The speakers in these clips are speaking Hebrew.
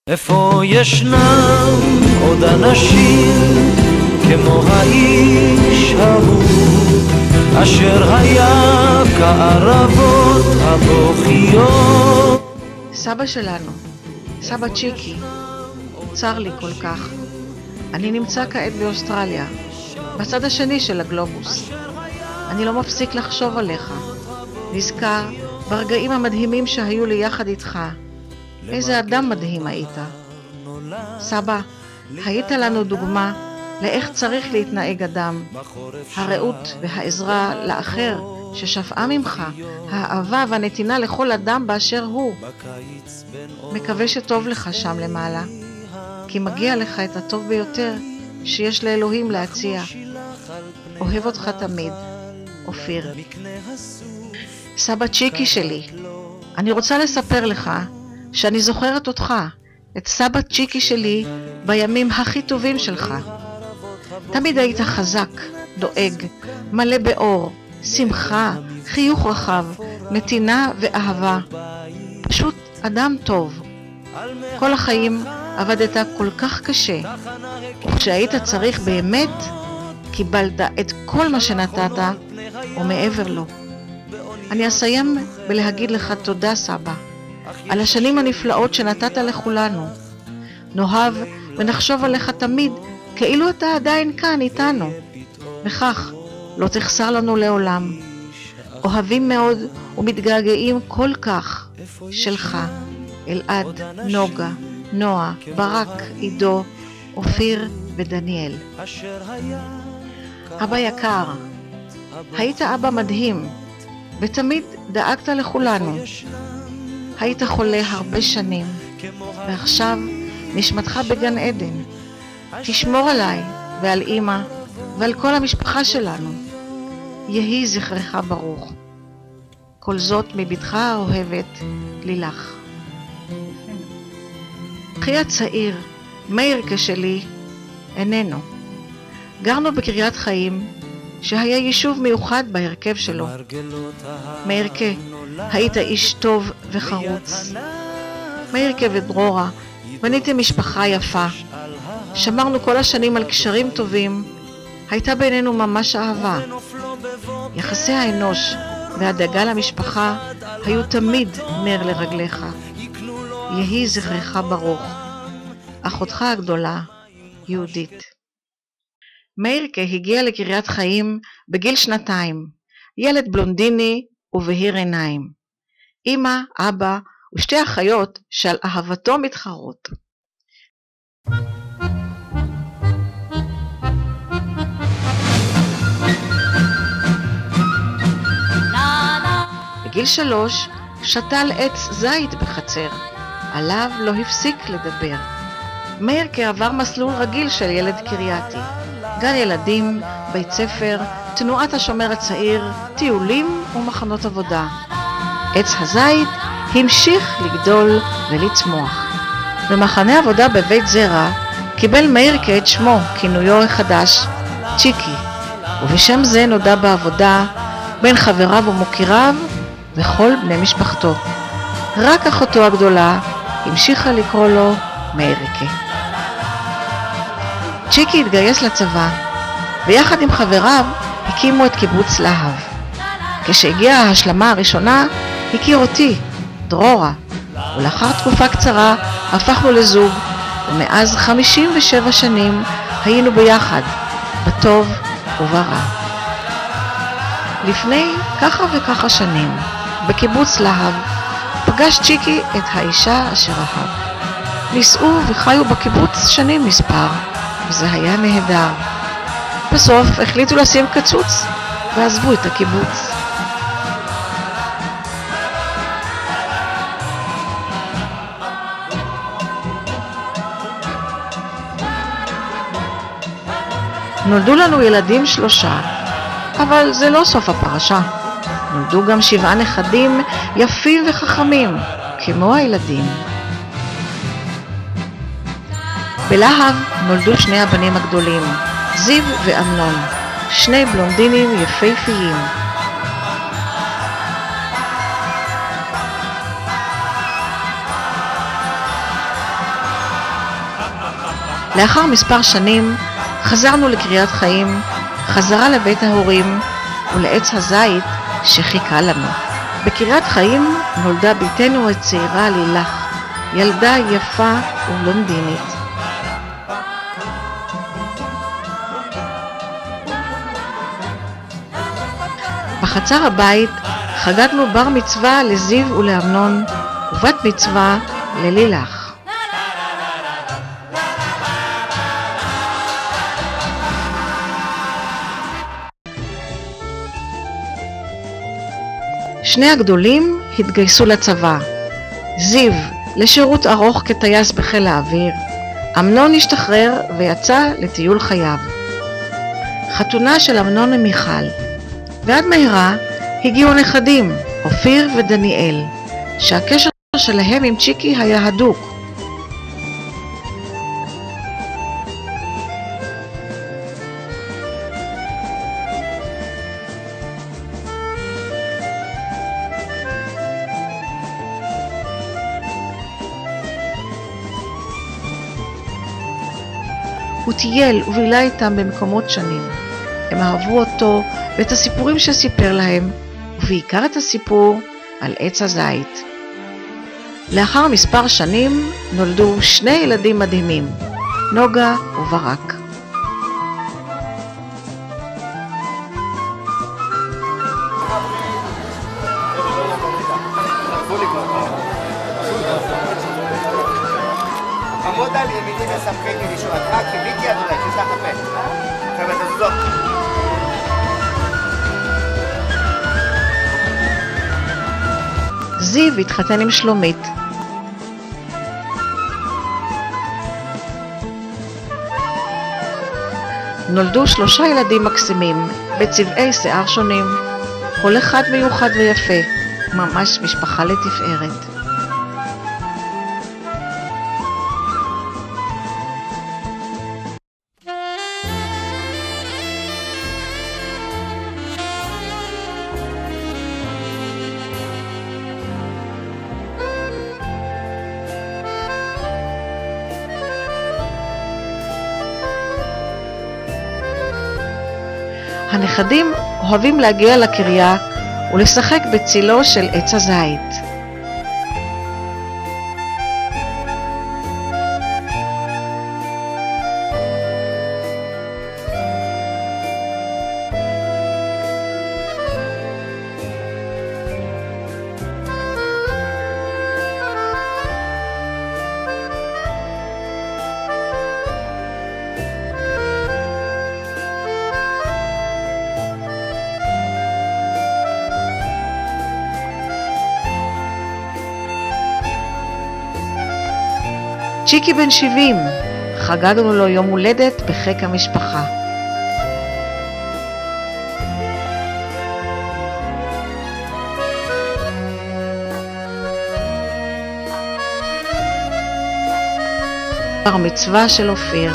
איפה ישנם עוד אנשים כמו האיש ההוא אשר היה כערבות הבוכיות. סבא שלנו, סבא צ'יקי, צר לי כל כך. אני נמצא כעת באוסטרליה, בצד השני של הגלובוס. אני לא מפסיק לחשוב עליך, נזכר ברגעים המדהימים שהיו לי יחד איתך. איזה אדם מדהים היית. סבא, היית לנו דוגמה לאיך צריך להתנהג אדם. הרעות והעזרה לאחר ששפעה ממך, האהבה והנתינה לכל אדם באשר הוא. מקווה שטוב לך שם למעלה, כי מגיע לך את הטוב ביותר שיש לאלוהים להציע. אוהב אותך תמיד, אופיר. סבא צ'יקי שלי, אני רוצה לספר לך שאני זוכרת אותך, את סבא צ'יקי שלי, בימים הכי טובים שלך. תמיד היית חזק, דואג, מלא באור, שמחה, חיוך רחב, נתינה ואהבה. פשוט אדם טוב. כל החיים עבדת כל כך קשה, וכשהיית צריך באמת, קיבלת את כל מה שנתת, ומעבר לו. אני אסיים בלהגיד לך תודה סבא, על השנים הנפלאות שנתת לכולנו. נאהב ונחשוב עליך תמיד כאילו אתה עדיין כאן איתנו. וכך לא תחסר לנו לעולם. אוהבים מאוד ומתגעגעים כל כך. שלך, אלעד, נוגה, נועה, ברק, עידו, אופיר ודניאל. אבא יקר, היית אבא מדהים ותמיד דאגת לכולנו. היית חולה הרבה שנים, ועכשיו נשמתך בגן עדן. תשמור עליי ועל אמא ועל כל המשפחה שלנו. יהי זכרך ברוך. כל זאת מבתך האוהבת, לילך. אחי הצעיר, מאירקה שלי, איננו. גרנו בקריית חיים, שהיה יישוב מיוחד בהרכב שלו. מאירקה, היית איש טוב וחרוץ. מאירקה ודרורה, בניתם משפחה יפה. שמרנו כל השנים על קשרים טובים. הייתה בינינו ממש אהבה. יחסי האנוש והדאגה למשפחה היו תמיד נר לרגליך. יהי זכרך ברוך. אחותך הגדולה, יהודית. מאירקה הגיע לקריית חיים בגיל 2, ילד בלונדיני ובהיר עיניים. אמא, אבא ושתי אחיות שעל אהבתו מתחרות. בגיל 3 שתל עץ זית בחצר, עליו לא הפסיק לדבר. מאירקה עבר מסלול רגיל של ילד קרייתי, גן ילדים, בית ספר, תנועת השומר הצעיר, טיולים ומחנות עבודה. עץ הזית המשיך לגדול ולצמוח. במחנה עבודה בבית זרע קיבל מאירקה את שמו, כינויו החדש, צ'יקי, ובשם זה נודע בעבודה בין חבריו ומוקיריו וכל בני משפחתו. רק אחותו הגדולה המשיכה לקרוא לו מאירקה. צ'יקי התגייס לצבא, ויחד עם חבריו הקימו את קיבוץ להב. כשהגיעה ההשלמה הראשונה, הכיר אותי, דרורה, ולאחר תקופה קצרה הפכנו לזוג, ומאז 57 שנים היינו ביחד, בטוב וברע. לפני ככה וככה שנים, בקיבוץ להב, פגש צ'יקי את האישה אשר אהב. נישאו וחיו בקיבוץ שנים מספר, וזה היה נהדר. בסוף החליטו לשים קצוץ ועזבו את הקיבוץ. נולדו לנו ילדים 3, אבל זה לא סוף הפרשה. נולדו גם 7 נכדים יפים וחכמים, כמו הילדים. בלהב נולדו 2 הבנים הגדולים, זיו ואמנון, 2 בלונדינים יפהפיים. לאחר מספר שנים חזרנו לקריית חיים, חזרה לבית ההורים ולעץ הזית שחיכה לנו. בקריית חיים נולדה ביתנו הצעירה לילך, ילדה יפה ובלונדינית. בחצר הבית חגגנו בר מצווה לזיו ולאמנון ובת מצווה ללילך. שני הגדולים התגייסו לצבא, זיו לשירות ארוך כטייס בחיל האוויר, אמנון השתחרר ויצא לטיול חייו. חתונה של אמנון ומיכל, ועד מהרה הגיעו הנכדים, אופיר ודניאל, שהקשר שלהם עם צ'יקי היה הדוק. הוא טייל ובילה איתם במקומות שונים. הם אהבו אותו ואת הסיפורים שסיפר להם, ובעיקר את הסיפור על עץ הזית. לאחר מספר שנים נולדו שני ילדים מדהימים, נוגה וברק. עמוד על ימיני וסמכני לשאולתך, כי מיקי אדוני, תפתח הפה. חבר'ה, תזוזות. זיו התחתן עם שלומית. נולדו 3 ילדים מקסימים, בצבעי שיער שונים, כל אחד מיוחד ויפה, ממש משפחה לתפארת. הנכדים אוהבים להגיע לקריה ולשחק בצילו של עץ הזית. צ'יקי בן 70, חגגנו לו יום הולדת בחיק המשפחה. בר מצווה של אופיר.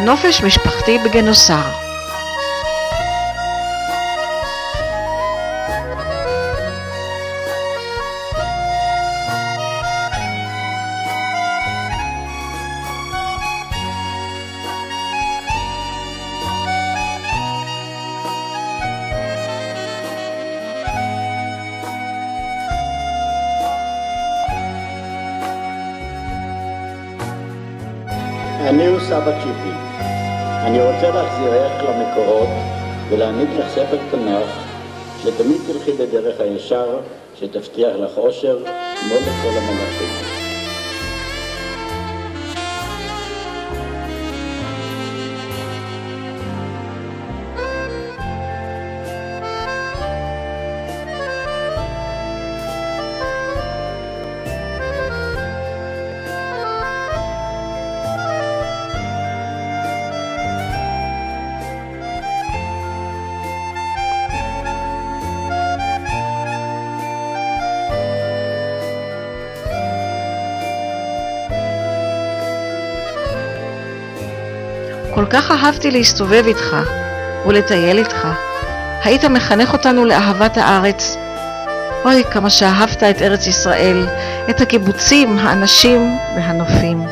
נופש משפחתי בגנוסר. אני הוא סבא צ'יקי. אני רוצה להחזירך למקורות ולהעניק לך ספר תנ"ך שתמיד תלכי בדרך הישר, שתבטיח לך אושר כמו לכל המלאכים. כל כך אהבתי להסתובב איתך ולטייל איתך. היית מחנך אותנו לאהבת הארץ. אוי, כמה שאהבת את ארץ ישראל, את הקיבוצים, האנשים והנופים.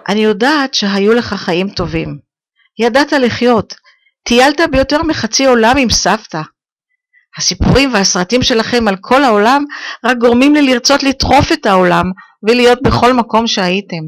אני יודעת שהיו לך חיים טובים. ידעת לחיות. טיילת ביותר מחצי עולם עם סבתא. הסיפורים והסרטים שלכם על כל העולם רק גורמים לי לרצות לטרוף את העולם ולהיות בכל מקום שהייתם.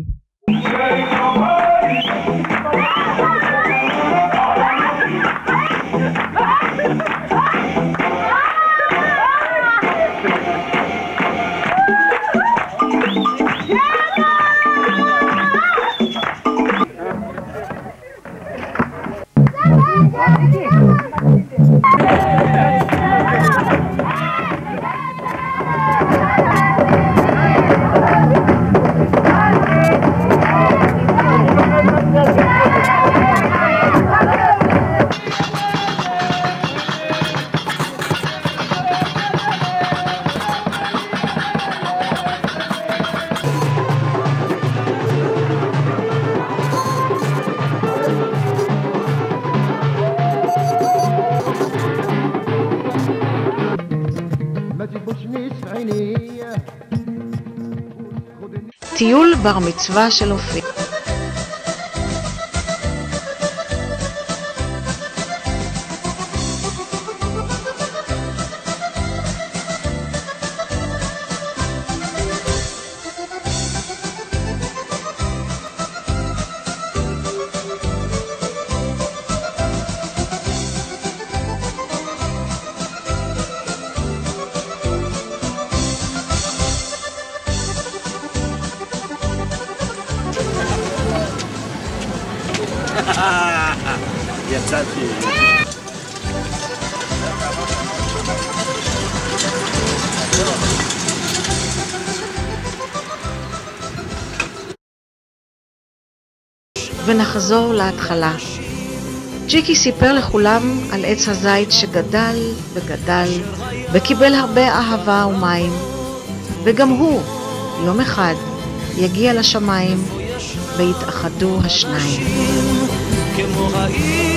טיול בר מצווה של אופיר. יצאתי. ונחזור להתחלה. ג'יקי סיפר לכולם על עץ הזית שגדל וגדל וקיבל הרבה אהבה ומים, וגם הוא יום אחד יגיע לשמיים ויתאחדו השניים. כמו העיר